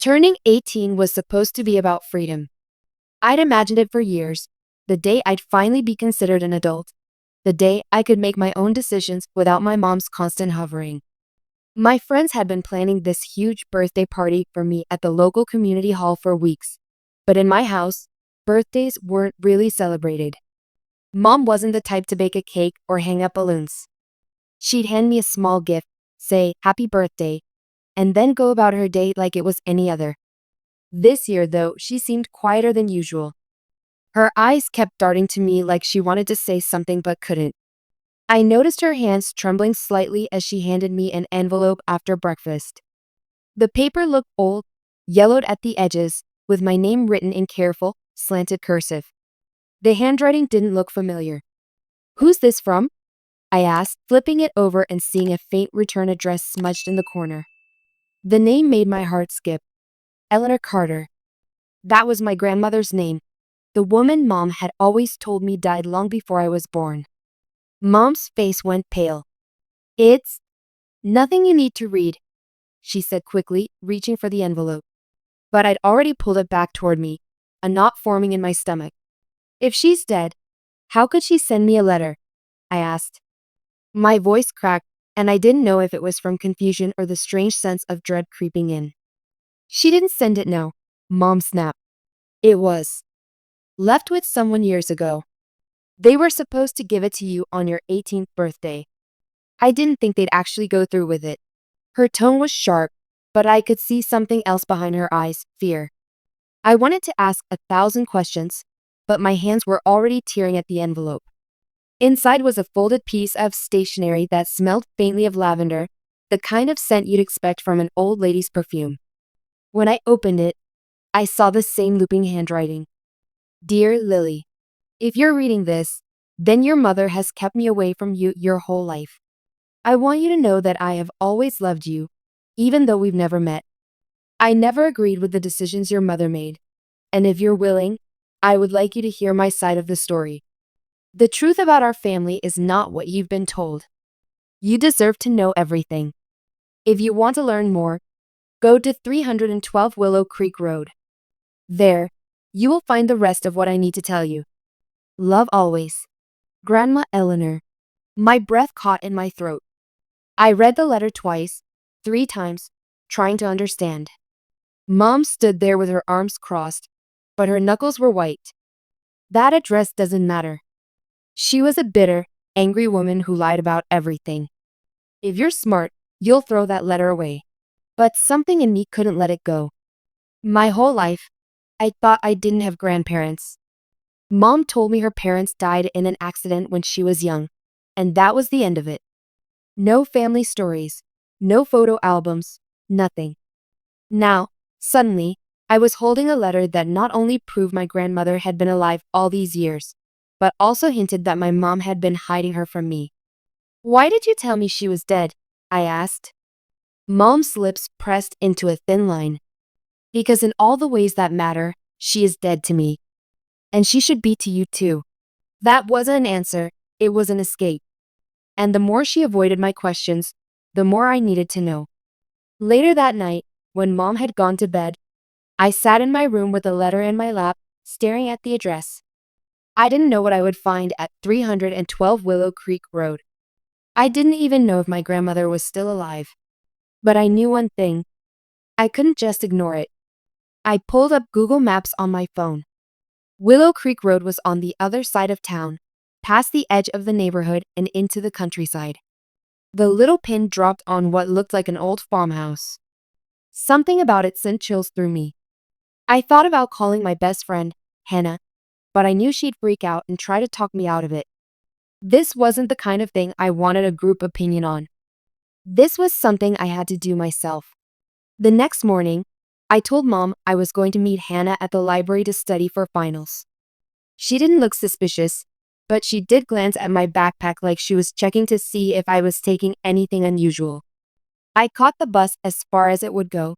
Turning 18 was supposed to be about freedom. I'd imagined it for years, the day I'd finally be considered an adult, the day I could make my own decisions without my mom's constant hovering. My friends had been planning this huge birthday party for me at the local community hall for weeks, but in my house, birthdays weren't really celebrated. Mom wasn't the type to bake a cake or hang up balloons. She'd hand me a small gift, say, "Happy birthday," and then go about her day like it was any other. This year, though, she seemed quieter than usual. Her eyes kept darting to me like she wanted to say something but couldn't. I noticed her hands trembling slightly as she handed me an envelope after breakfast. The paper looked old, yellowed at the edges, with my name written in careful, slanted cursive. The handwriting didn't look familiar. "Who's this from?" I asked, flipping it over and seeing a faint return address smudged in the corner. The name made my heart skip. Eleanor Carter. That was my grandmother's name. The woman Mom had always told me died long before I was born. Mom's face went pale. "It's nothing you need to read," she said quickly, reaching for the envelope. But I'd already pulled it back toward me, a knot forming in my stomach. "If she's dead, how could she send me a letter?" I asked. My voice cracked, and I didn't know if it was from confusion or the strange sense of dread creeping in. "She didn't send it now," Mom snapped. "It was left with someone years ago. They were supposed to give it to you on your 18th birthday. I didn't think they'd actually go through with it." Her tone was sharp, but I could see something else behind her eyes, fear. I wanted to ask 1,000 questions, but my hands were already tearing at the envelope. Inside was a folded piece of stationery that smelled faintly of lavender, the kind of scent you'd expect from an old lady's perfume. When I opened it, I saw the same looping handwriting. "Dear Lily, if you're reading this, then your mother has kept me away from you your whole life. I want you to know that I have always loved you, even though we've never met. I never agreed with the decisions your mother made, and if you're willing, I would like you to hear my side of the story. The truth about our family is not what you've been told. You deserve to know everything. If you want to learn more, go to 312 Willow Creek Road. There, you will find the rest of what I need to tell you. Love always. Grandma Eleanor." My breath caught in my throat. I read the letter twice, 3 times, trying to understand. Mom stood there with her arms crossed, but her knuckles were white. That address doesn't matter. She was a bitter, angry woman who lied about everything. If you're smart, you'll throw that letter away. But something in me couldn't let it go. My whole life, I thought I didn't have grandparents. Mom told me her parents died in an accident when she was young, and that was the end of it. No family stories, no photo albums, nothing. Now, suddenly, I was holding a letter that not only proved my grandmother had been alive all these years, but also hinted that my mom had been hiding her from me. "Why did you tell me she was dead?" I asked. Mom's lips pressed into a thin line. "Because in all the ways that matter, she is dead to me. And she should be to you too." That wasn't an answer, it was an escape. And the more she avoided my questions, the more I needed to know. Later that night, when Mom had gone to bed, I sat in my room with the letter in my lap, staring at the address. I didn't know what I would find at 312 Willow Creek Road. I didn't even know if my grandmother was still alive. But I knew one thing. I couldn't just ignore it. I pulled up Google Maps on my phone. Willow Creek Road was on the other side of town, past the edge of the neighborhood and into the countryside. The little pin dropped on what looked like an old farmhouse. Something about it sent chills through me. I thought about calling my best friend, Hannah, but I knew she'd freak out and try to talk me out of it. This wasn't the kind of thing I wanted a group opinion on. This was something I had to do myself. The next morning, I told Mom I was going to meet Hannah at the library to study for finals. She didn't look suspicious, but she did glance at my backpack like she was checking to see if I was taking anything unusual. I caught the bus as far as it would go,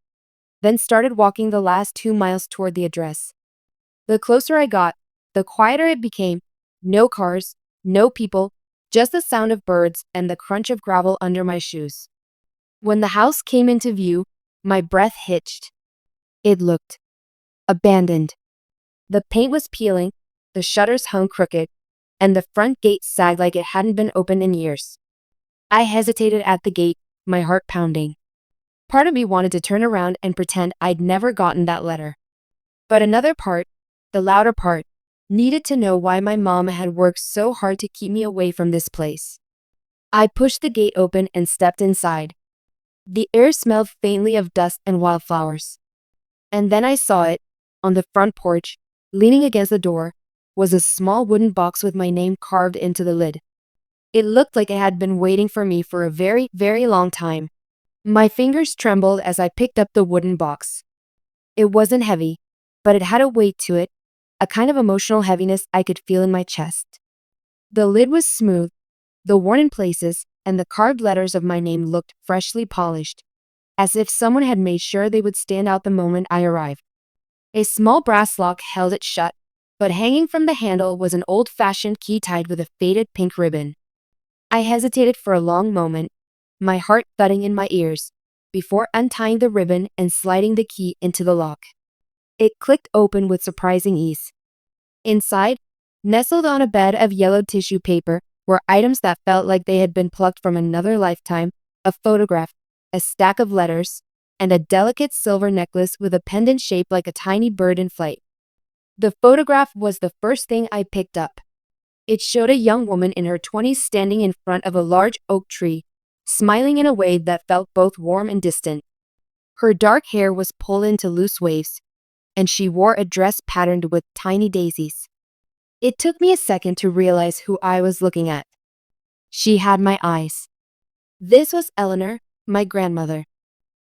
then started walking the last 2 miles toward the address. The closer I got, the quieter it became. No cars, no people, just the sound of birds and the crunch of gravel under my shoes. When the house came into view, my breath hitched. It looked abandoned. The paint was peeling, the shutters hung crooked, and the front gate sagged like it hadn't been opened in years. I hesitated at the gate, my heart pounding. Part of me wanted to turn around and pretend I'd never gotten that letter. But another part, the louder part, needed to know why my mom had worked so hard to keep me away from this place. I pushed the gate open and stepped inside. The air smelled faintly of dust and wildflowers. And then I saw it, on the front porch, leaning against the door, was a small wooden box with my name carved into the lid. It looked like it had been waiting for me for a very, very long time. My fingers trembled as I picked up the wooden box. It wasn't heavy, but it had a weight to it, a kind of emotional heaviness I could feel in my chest. The lid was smooth, though worn in places, and the carved letters of my name looked freshly polished, as if someone had made sure they would stand out the moment I arrived. A small brass lock held it shut, but hanging from the handle was an old-fashioned key tied with a faded pink ribbon. I hesitated for a long moment, my heart thudding in my ears, before untying the ribbon and sliding the key into the lock. It clicked open with surprising ease. Inside, nestled on a bed of yellow tissue paper, were items that felt like they had been plucked from another lifetime: a photograph, a stack of letters, and a delicate silver necklace with a pendant shaped like a tiny bird in flight. The photograph was the first thing I picked up. It showed a young woman in her 20s standing in front of a large oak tree, smiling in a way that felt both warm and distant. Her dark hair was pulled into loose waves, and she wore a dress patterned with tiny daisies. It took me a second to realize who I was looking at. She had my eyes. This was Eleanor, my grandmother.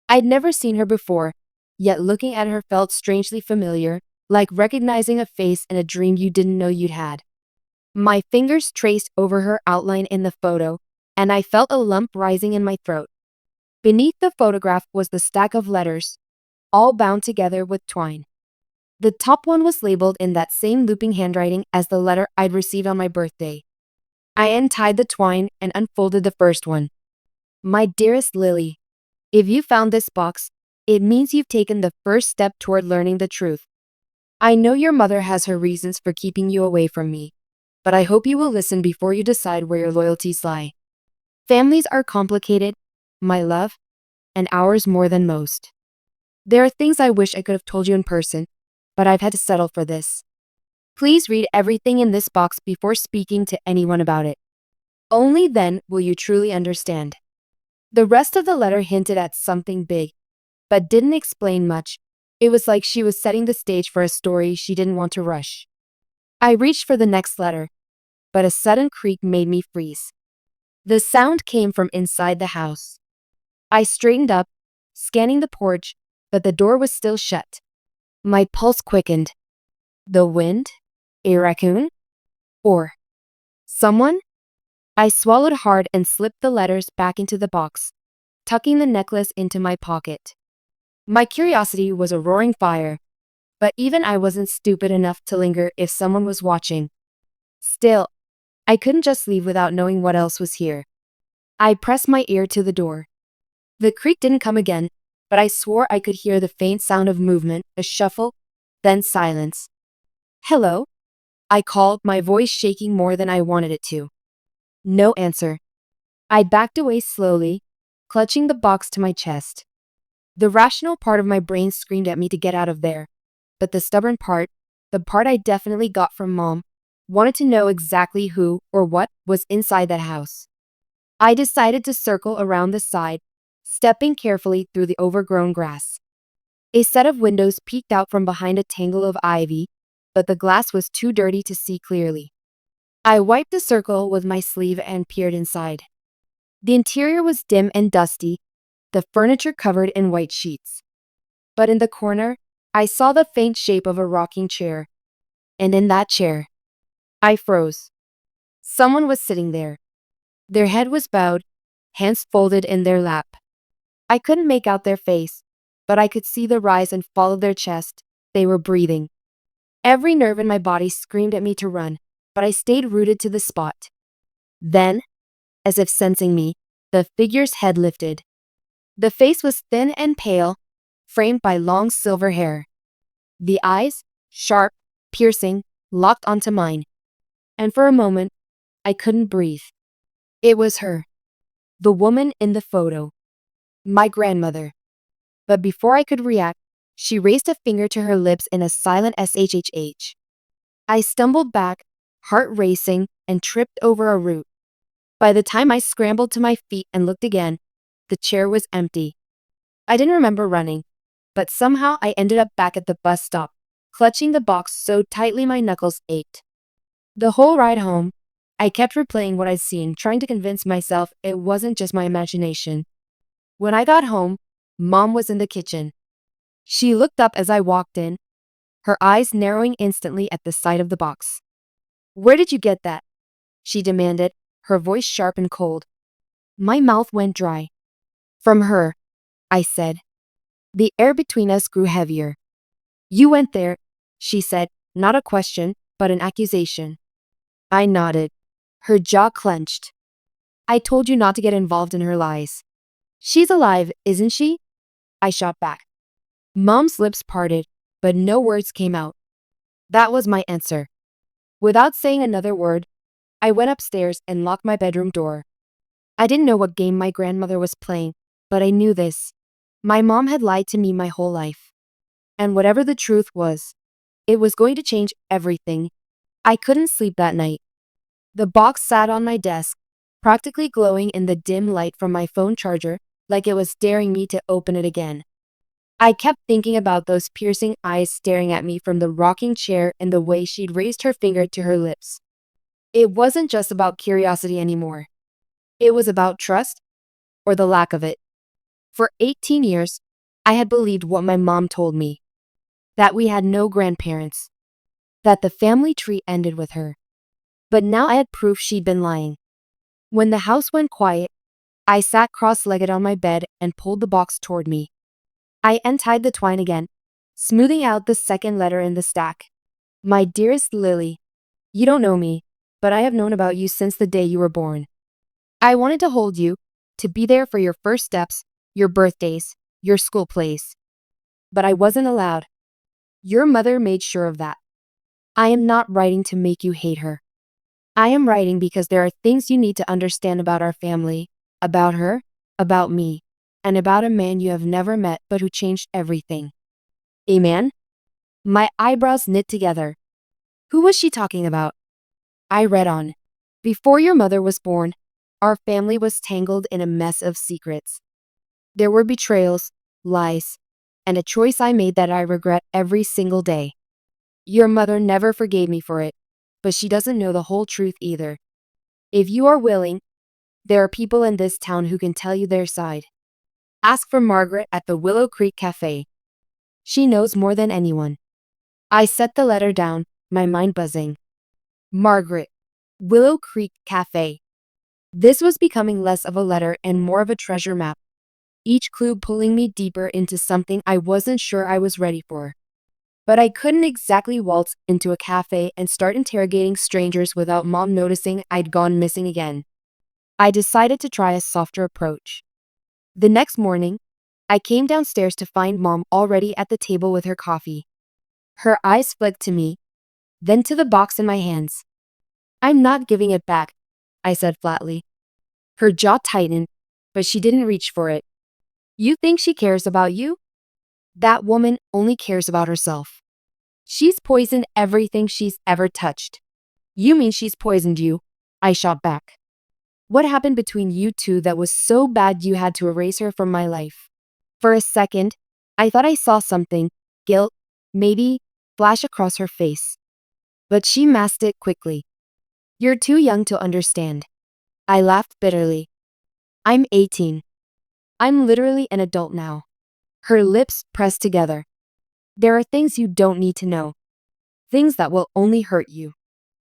I'd never seen her before, yet looking at her felt strangely familiar, like recognizing a face in a dream you didn't know you'd had. My fingers traced over her outline in the photo, and I felt a lump rising in my throat. Beneath the photograph was the stack of letters, all bound together with twine. The top one was labeled in that same looping handwriting as the letter I'd received on my birthday. I untied the twine and unfolded the first one. My dearest Lily, if you found this box, it means you've taken the first step toward learning the truth. I know your mother has her reasons for keeping you away from me, but I hope you will listen before you decide where your loyalties lie. Families are complicated, my love, and ours more than most. There are things I wish I could have told you in person, but I've had to settle for this. Please read everything in this box before speaking to anyone about it. Only then will you truly understand. The rest of the letter hinted at something big, but didn't explain much. It was like she was setting the stage for a story she didn't want to rush. I reached for the next letter, but a sudden creak made me freeze. The sound came from inside the house. I straightened up, scanning the porch, but the door was still shut. My pulse quickened. The wind? A raccoon? Or someone? I swallowed hard and slipped the letters back into the box, tucking the necklace into my pocket. My curiosity was a roaring fire, but even I wasn't stupid enough to linger if someone was watching. Still, I couldn't just leave without knowing what else was here. I pressed my ear to the door. The creak didn't come again, but I swore I could hear the faint sound of movement, a shuffle, then silence. Hello? I called, my voice shaking more than I wanted it to. No answer. I backed away slowly, clutching the box to my chest. The rational part of my brain screamed at me to get out of there, but the stubborn part, the part I definitely got from Mom, wanted to know exactly who or what was inside that house. I decided to circle around the side, stepping carefully through the overgrown grass. A set of windows peeked out from behind a tangle of ivy, but the glass was too dirty to see clearly. I wiped the circle with my sleeve and peered inside. The interior was dim and dusty, the furniture covered in white sheets. But in the corner, I saw the faint shape of a rocking chair. And in that chair, I froze. Someone was sitting there. Their head was bowed, hands folded in their lap. I couldn't make out their face, but I could see the rise and fall of their chest. They were breathing. Every nerve in my body screamed at me to run, but I stayed rooted to the spot. Then, as if sensing me, the figure's head lifted. The face was thin and pale, framed by long silver hair. The eyes, sharp, piercing, locked onto mine. And for a moment, I couldn't breathe. It was her. The woman in the photo. My grandmother. But before I could react, she raised a finger to her lips in a silent SHHH. I stumbled back, heart racing, and tripped over a root. By the time I scrambled to my feet and looked again, the chair was empty. I didn't remember running, but somehow I ended up back at the bus stop, clutching the box so tightly my knuckles ached. The whole ride home, I kept replaying what I'd seen, trying to convince myself it wasn't just my imagination. When I got home, Mom was in the kitchen. She looked up as I walked in, her eyes narrowing instantly at the sight of the box. "Where did you get that?" she demanded, her voice sharp and cold. My mouth went dry. "From her," I said. The air between us grew heavier. "You went there," she said, not a question, but an accusation. I nodded. Her jaw clenched. "I told you not to get involved in her lies." "She's alive, isn't she?" I shot back. Mom's lips parted, but no words came out. That was my answer. Without saying another word, I went upstairs and locked my bedroom door. I didn't know what game my grandmother was playing, but I knew this. My mom had lied to me my whole life. And whatever the truth was, it was going to change everything. I couldn't sleep that night. The box sat on my desk, practically glowing in the dim light from my phone charger, like it was daring me to open it again. I kept thinking about those piercing eyes staring at me from the rocking chair and the way she'd raised her finger to her lips. It wasn't just about curiosity anymore. It was about trust, or the lack of it. For 18 years, I had believed what my mom told me. That we had no grandparents. That the family tree ended with her. But now I had proof she'd been lying. When the house went quiet, I sat cross-legged on my bed and pulled the box toward me. I untied the twine again, smoothing out the second letter in the stack. "My dearest Lily, you don't know me, but I have known about you since the day you were born. I wanted to hold you, to be there for your first steps, your birthdays, your school plays. But I wasn't allowed. Your mother made sure of that. I am not writing to make you hate her. I am writing because there are things you need to understand about our family, about her, about me, and about a man you have never met but who changed everything." A man? My eyebrows knit together. Who was she talking about? I read on. "Before your mother was born, our family was tangled in a mess of secrets. There were betrayals, lies, and a choice I made that I regret every single day. Your mother never forgave me for it, but she doesn't know the whole truth either. If you are willing, there are people in this town who can tell you their side. Ask for Margaret at the Willow Creek Cafe. She knows more than anyone." I set the letter down, my mind buzzing. Margaret. Willow Creek Cafe. This was becoming less of a letter and more of a treasure map, each clue pulling me deeper into something I wasn't sure I was ready for. But I couldn't exactly waltz into a cafe and start interrogating strangers without Mom noticing I'd gone missing again. I decided to try a softer approach. The next morning, I came downstairs to find Mom already at the table with her coffee. Her eyes flicked to me, then to the box in my hands. "I'm not giving it back," I said flatly. Her jaw tightened, but she didn't reach for it. "You think she cares about you? That woman only cares about herself. She's poisoned everything she's ever touched." "You mean she's poisoned you?" I shot back. "What happened between you two that was so bad you had to erase her from my life?" For a second, I thought I saw something, guilt, maybe, flash across her face. But she masked it quickly. "You're too young to understand." I laughed bitterly. "I'm 18. I'm literally an adult now." Her lips pressed together. "There are things you don't need to know. Things that will only hurt you.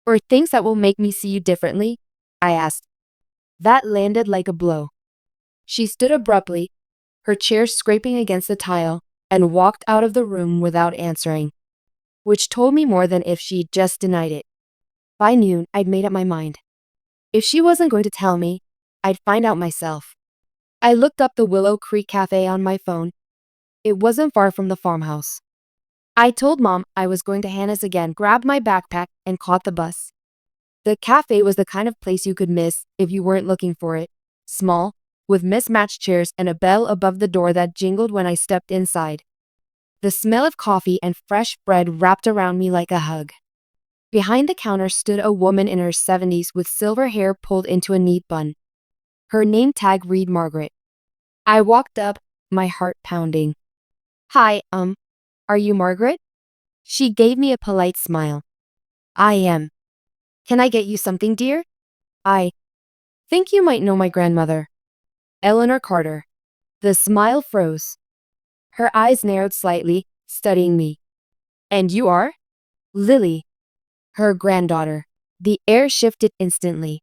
Or things that will make me see you differently?" I asked. That landed like a blow. She stood abruptly, her chair scraping against the tile, and walked out of the room without answering, which told me more than if she'd just denied it. By noon, I'd made up my mind. If she wasn't going to tell me, I'd find out myself. I looked up the Willow Creek Cafe on my phone, It wasn't far from the farmhouse. I told Mom I was going to Hannah's again, grabbed my backpack, and caught the bus. The cafe was the kind of place you could miss if you weren't looking for it. Small, with mismatched chairs and a bell above the door that jingled when I stepped inside. The smell of coffee and fresh bread wrapped around me like a hug. Behind the counter stood a woman in her 70s with silver hair pulled into a neat bun. Her name tag read Margaret. I walked up, my heart pounding. Hi, are you Margaret? She gave me a polite smile. I am. Can I get you something, dear? I think you might know my grandmother. Eleanor Carter. The smile froze. Her eyes narrowed slightly, studying me. And you are? Lily. Her granddaughter. The air shifted instantly.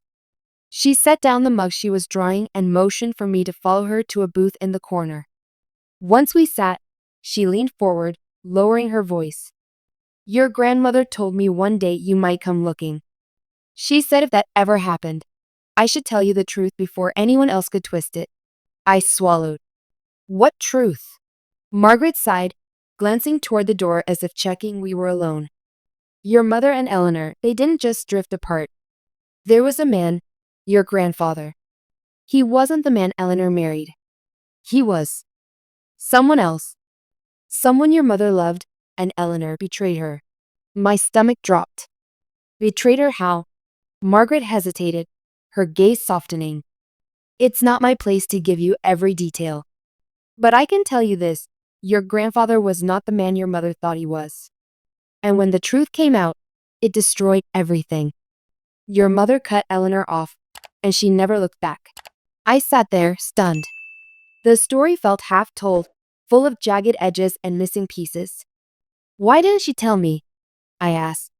She set down the mug she was drawing and motioned for me to follow her to a booth in the corner. Once we sat, she leaned forward, lowering her voice. Your grandmother told me one day you might come looking. She said if that ever happened, I should tell you the truth before anyone else could twist it. I swallowed. What truth? Margaret sighed, glancing toward the door as if checking we were alone. Your mother and Eleanor, they didn't just drift apart. There was a man, your grandfather. He wasn't the man Eleanor married. He was someone else. Someone your mother loved, and Eleanor betrayed her. My stomach dropped. Betrayed her how? Margaret hesitated, her gaze softening. It's not my place to give you every detail. But I can tell you this, your grandfather was not the man your mother thought he was. And when the truth came out, it destroyed everything. Your mother cut Eleanor off, and she never looked back. I sat there, stunned. The story felt half told, full of jagged edges and missing pieces. Why didn't she tell me? I asked.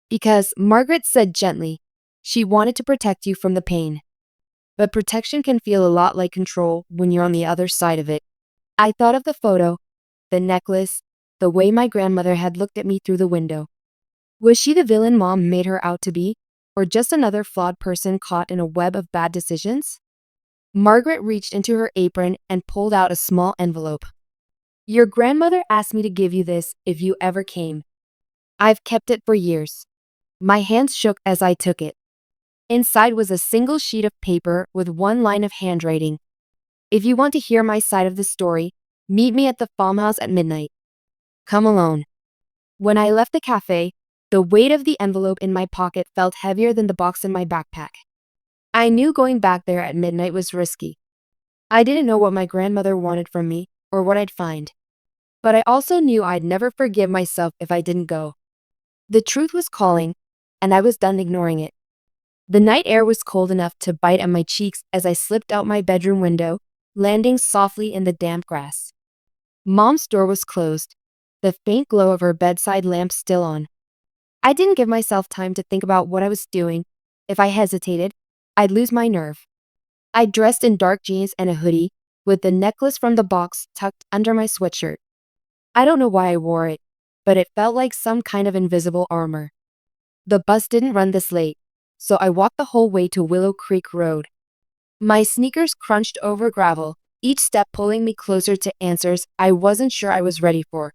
Because, Margaret said gently, she wanted to protect you from the pain. But protection can feel a lot like control when you're on the other side of it. I thought of the photo, the necklace, the way my grandmother had looked at me through the window. Was she the villain Mom made her out to be, or just another flawed person caught in a web of bad decisions? Margaret reached into her apron and pulled out a small envelope. Your grandmother asked me to give you this if you ever came. I've kept it for years. My hands shook as I took it. Inside was a single sheet of paper with one line of handwriting. If you want to hear my side of the story, meet me at the farmhouse at midnight. Come alone. When I left the cafe, the weight of the envelope in my pocket felt heavier than the box in my backpack. I knew going back there at midnight was risky. I didn't know what my grandmother wanted from me or what I'd find. But I also knew I'd never forgive myself if I didn't go. The truth was calling, and I was done ignoring it. The night air was cold enough to bite at my cheeks as I slipped out my bedroom window, landing softly in the damp grass. Mom's door was closed, the faint glow of her bedside lamp still on. I didn't give myself time to think about what I was doing. If I hesitated, I'd lose my nerve. I dressed in dark jeans and a hoodie, with the necklace from the box tucked under my sweatshirt. I don't know why I wore it, but it felt like some kind of invisible armor. The bus didn't run this late, so I walked the whole way to Willow Creek Road. My sneakers crunched over gravel, each step pulling me closer to answers I wasn't sure I was ready for.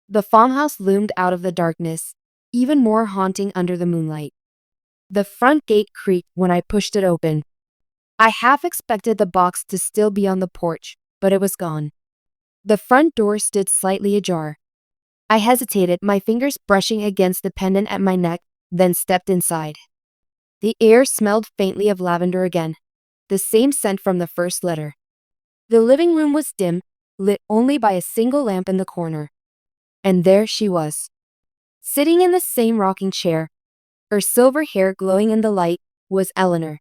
The farmhouse loomed out of the darkness, even more haunting under the moonlight. The front gate creaked when I pushed it open. I half expected the box to still be on the porch, but it was gone. The front door stood slightly ajar. I hesitated, my fingers brushing against the pendant at my neck, then stepped inside. The air smelled faintly of lavender again, the same scent from the first letter. The living room was dim, lit only by a single lamp in the corner. And there she was, sitting in the same rocking chair. Her silver hair glowing in the light was Eleanor,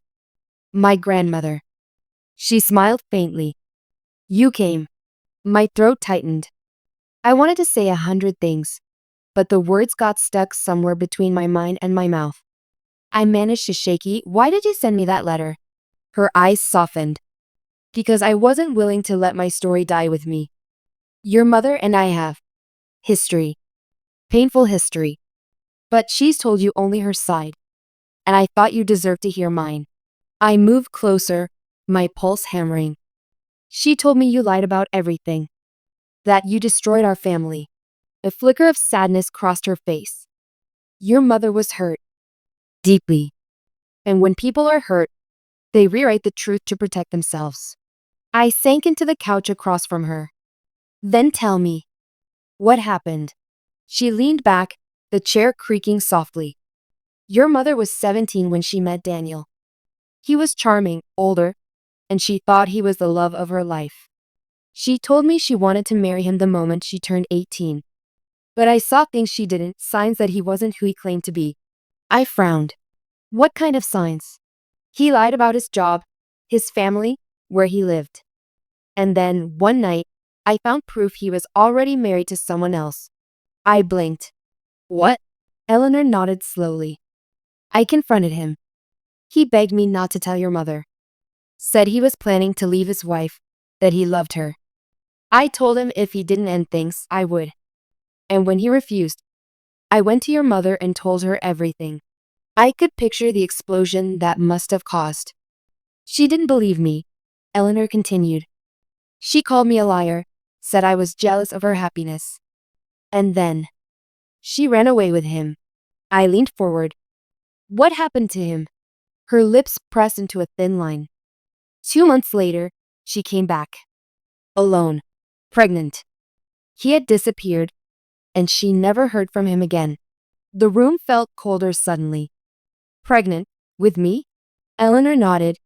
my grandmother. She smiled faintly. You came. My throat tightened. I wanted to say 100 things, but the words got stuck somewhere between my mind and my mouth. I managed to shaky, why did you send me that letter? Her eyes softened. Because I wasn't willing to let my story die with me. Your mother and I have history. Painful history. But she's told you only her side. And I thought you deserved to hear mine. I moved closer, my pulse hammering. She told me you lied about everything. That you destroyed our family. A flicker of sadness crossed her face. Your mother was hurt. Deeply. And when people are hurt, they rewrite the truth to protect themselves. I sank into the couch across from her. Then tell me, what happened? She leaned back, the chair creaking softly. Your mother was 17 when she met Daniel. He was charming, older, and she thought he was the love of her life. She told me she wanted to marry him the moment she turned 18. But I saw things she didn't, signs that he wasn't who he claimed to be. I frowned. What kind of signs? He lied about his job, his family, where he lived. And then, one night, I found proof he was already married to someone else. I blinked. What? Eleanor nodded slowly. I confronted him. He begged me not to tell your mother. Said he was planning to leave his wife, that he loved her. I told him if he didn't end things, I would. And when he refused, I went to your mother and told her everything. I could picture the explosion that must have caused. She didn't believe me, Eleanor continued. She called me a liar, said I was jealous of her happiness. And then, she ran away with him. I leaned forward. What happened to him? Her lips pressed into a thin line. 2 months later, she came back. Alone. Pregnant. He had disappeared, and she never heard from him again. The room felt colder suddenly. Pregnant? With me? Eleanor nodded,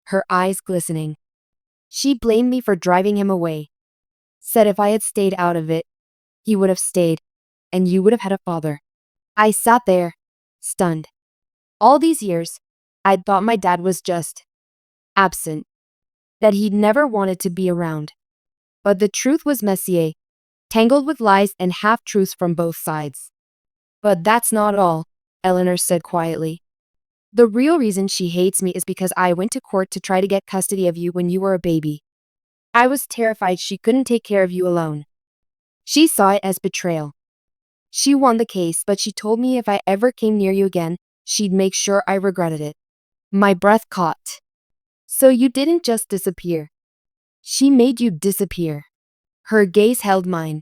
her eyes glistening. She blamed me for driving him away. Said if I had stayed out of it, he would have stayed, and you would have had a father. I sat there, stunned. All these years, I'd thought my dad was just absent, that he'd never wanted to be around. But the truth was messier, tangled with lies and half-truths from both sides. But that's not all, Eleanor said quietly. The real reason she hates me is because I went to court to try to get custody of you when you were a baby. I was terrified she couldn't take care of you alone. She saw it as betrayal. She won the case, but she told me if I ever came near you again, she'd make sure I regretted it. My breath caught. So you didn't just disappear. She made you disappear. Her gaze held mine.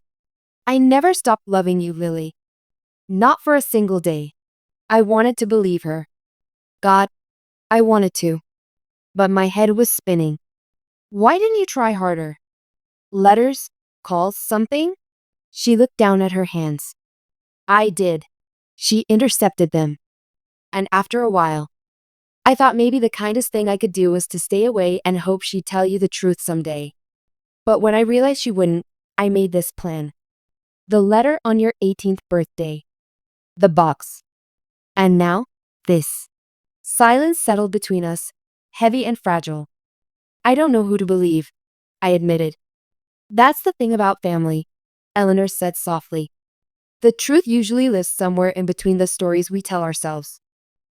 I never stopped loving you, Lily. Not for a single day. I wanted to believe her. God, I wanted to. But my head was spinning. Why didn't you try harder? Letters? Calls? Something? She looked down at her hands. I did. She intercepted them. And after a while, I thought maybe the kindest thing I could do was to stay away and hope she'd tell you the truth someday. But when I realized she wouldn't, I made this plan. The letter on your 18th birthday. The box. And now, this. Silence settled between us, heavy and fragile. I don't know who to believe, I admitted. That's the thing about family, Eleanor said softly. The truth usually lives somewhere in between the stories we tell ourselves.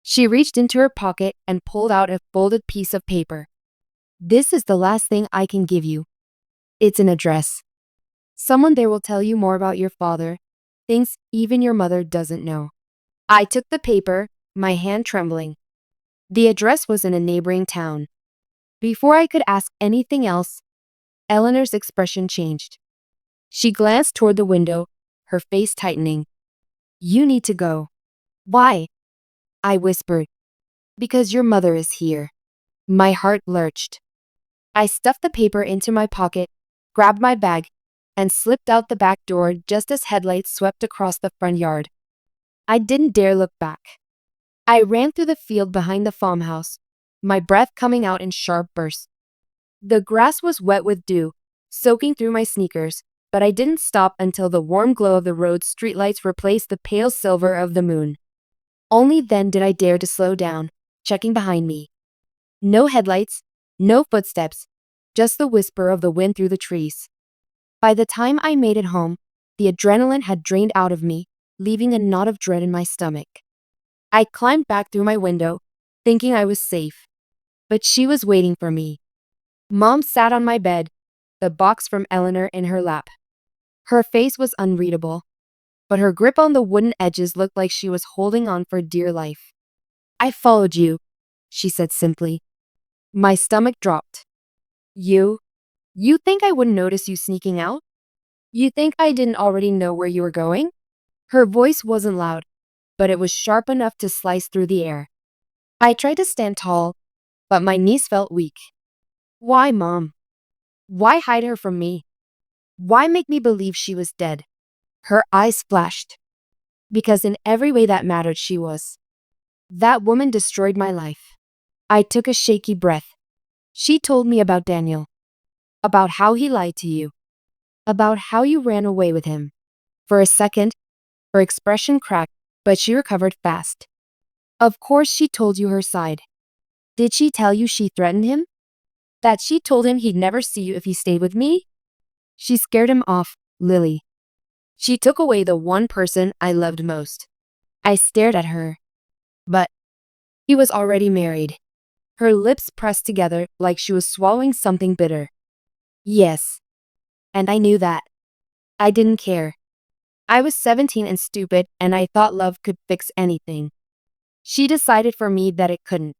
She reached into her pocket and pulled out a folded piece of paper. This is the last thing I can give you. It's an address. Someone there will tell you more about your father, things even your mother doesn't know. I took the paper, my hand trembling. The address was in a neighboring town. Before I could ask anything else, Eleanor's expression changed. She glanced toward the window, her face tightening. You need to go. Why? I whispered. Because your mother is here. My heart lurched. I stuffed the paper into my pocket, grabbed my bag, and slipped out the back door just as headlights swept across the front yard. I didn't dare look back. I ran through the field behind the farmhouse, my breath coming out in sharp bursts. The grass was wet with dew, soaking through my sneakers, but I didn't stop until the warm glow of the road's streetlights replaced the pale silver of the moon. Only then did I dare to slow down, checking behind me. No headlights, no footsteps, just the whisper of the wind through the trees. By the time I made it home, the adrenaline had drained out of me, leaving a knot of dread in my stomach. I climbed back through my window, thinking I was safe. But she was waiting for me. Mom sat on my bed, the box from Eleanor in her lap. Her face was unreadable, but her grip on the wooden edges looked like she was holding on for dear life. I followed you, she said simply. My stomach dropped. You think I wouldn't notice you sneaking out? You think I didn't already know where you were going? Her voice wasn't loud, but it was sharp enough to slice through the air. I tried to stand tall, but my knees felt weak. Why, Mom? Why hide her from me? Why make me believe she was dead? Her eyes flashed. Because in every way that mattered, she was. That woman destroyed my life. I took a shaky breath. She told me about Daniel, about how he lied to you, about how you ran away with him. For a second, her expression cracked, but she recovered fast. Of course she told you her side. Did she tell you she threatened him? That she told him he'd never see you if he stayed with me? She scared him off, Lily. She took away the one person I loved most. I stared at her. But he was already married. Her lips pressed together like she was swallowing something bitter. Yes. And I knew that. I didn't care. I was 17 and stupid, and I thought love could fix anything. She decided for me that it couldn't.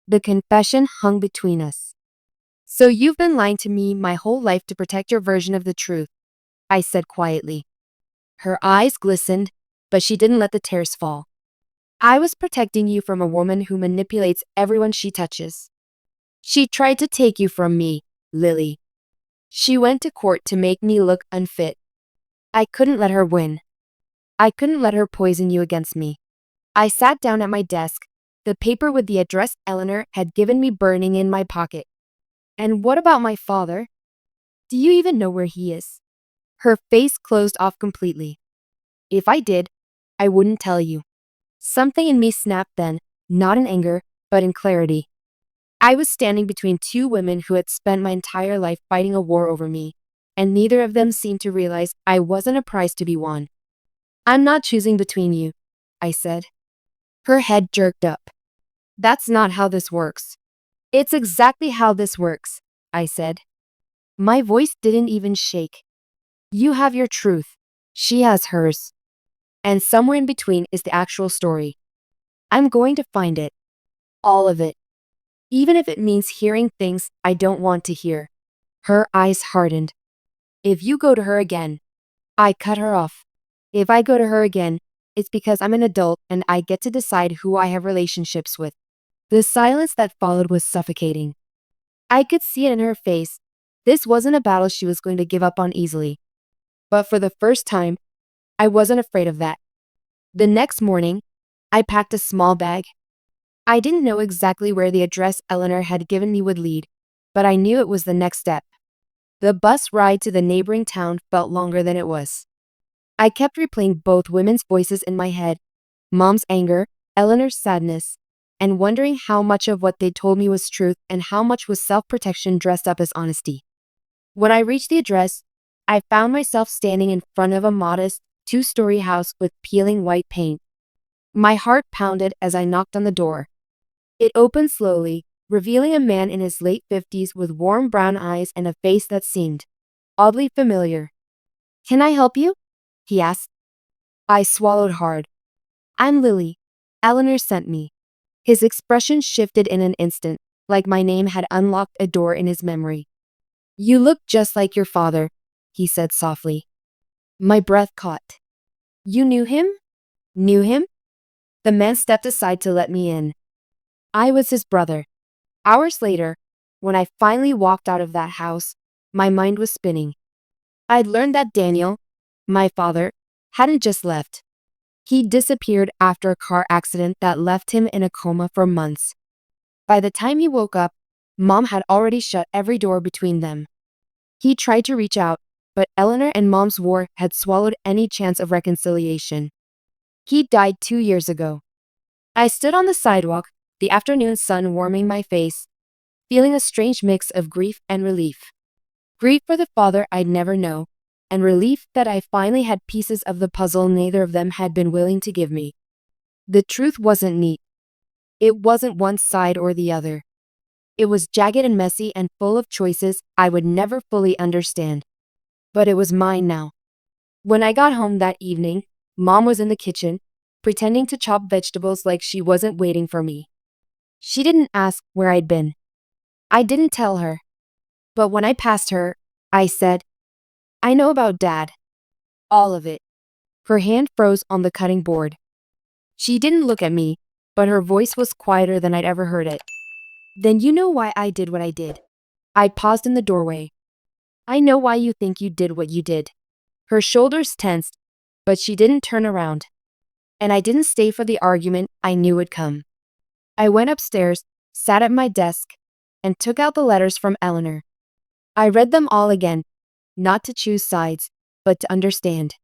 The confession hung between us. So you've been lying to me my whole life to protect your version of the truth, I said quietly. Her eyes glistened, but she didn't let the tears fall. I was protecting you from a woman who manipulates everyone she touches. She tried to take you from me, Lily. She went to court to make me look unfit. I couldn't let her win. I couldn't let her poison you against me. I sat down at my desk, the paper with the address Eleanor had given me burning in my pocket. And what about my father? Do you even know where he is? Her face closed off completely. If I did, I wouldn't tell you. Something in me snapped then, not in anger, but in clarity. I was standing between two women who had spent my entire life fighting a war over me, and neither of them seemed to realize I wasn't a prize to be won. I'm not choosing between you, I said. Her head jerked up. That's not how this works. It's exactly how this works, I said. My voice didn't even shake. You have your truth. She has hers. And somewhere in between is the actual story. I'm going to find it. All of it. Even if it means hearing things I don't want to hear. Her eyes hardened. If you go to her again, I cut her off. If I go to her again, it's because I'm an adult and I get to decide who I have relationships with. The silence that followed was suffocating. I could see it in her face. This wasn't a battle she was going to give up on easily. But for the first time, I wasn't afraid of that. The next morning, I packed a small bag. I didn't know exactly where the address Eleanor had given me would lead, but I knew it was the next step. The bus ride to the neighboring town felt longer than it was. I kept replaying both women's voices in my head, Mom's anger, Eleanor's sadness, and wondering how much of what they told me was truth and how much was self-protection dressed up as honesty. When I reached the address, I found myself standing in front of a modest, two-story house with peeling white paint. My heart pounded as I knocked on the door. It opened slowly, revealing a man in his late 50s with warm brown eyes and a face that seemed oddly familiar. Can I help you? He asked. I swallowed hard. I'm Lily. Eleanor sent me. His expression shifted in an instant, like my name had unlocked a door in his memory. You look just like your father, he said softly. My breath caught. You knew him? Knew him? The man stepped aside to let me in. I was his brother. Hours later, when I finally walked out of that house, my mind was spinning. I'd learned that Daniel, my father, hadn't just left. He disappeared after a car accident that left him in a coma for months. By the time he woke up, Mom had already shut every door between them. He tried to reach out, but Eleanor and Mom's war had swallowed any chance of reconciliation. He died 2 years ago. I stood on the sidewalk, the afternoon sun warming my face, feeling a strange mix of grief and relief. Grief for the father I'd never know, and relief that I finally had pieces of the puzzle neither of them had been willing to give me. The truth wasn't neat. It wasn't one side or the other. It was jagged and messy and full of choices I would never fully understand. But it was mine now. When I got home that evening, Mom was in the kitchen, pretending to chop vegetables like she wasn't waiting for me. She didn't ask where I'd been. I didn't tell her. But when I passed her, I said, I know about Dad. All of it. Her hand froze on the cutting board. She didn't look at me, but her voice was quieter than I'd ever heard it. Then you know why I did what I did. I paused in the doorway. I know why you think you did what you did. Her shoulders tensed, but she didn't turn around. And I didn't stay for the argument I knew would come. I went upstairs, sat at my desk, and took out the letters from Eleanor. I read them all again, not to choose sides, but to understand.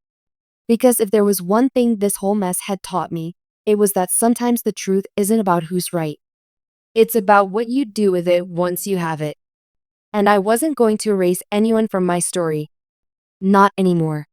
Because if there was one thing this whole mess had taught me, it was that sometimes the truth isn't about who's right. It's about what you do with it once you have it. And I wasn't going to erase anyone from my story. Not anymore.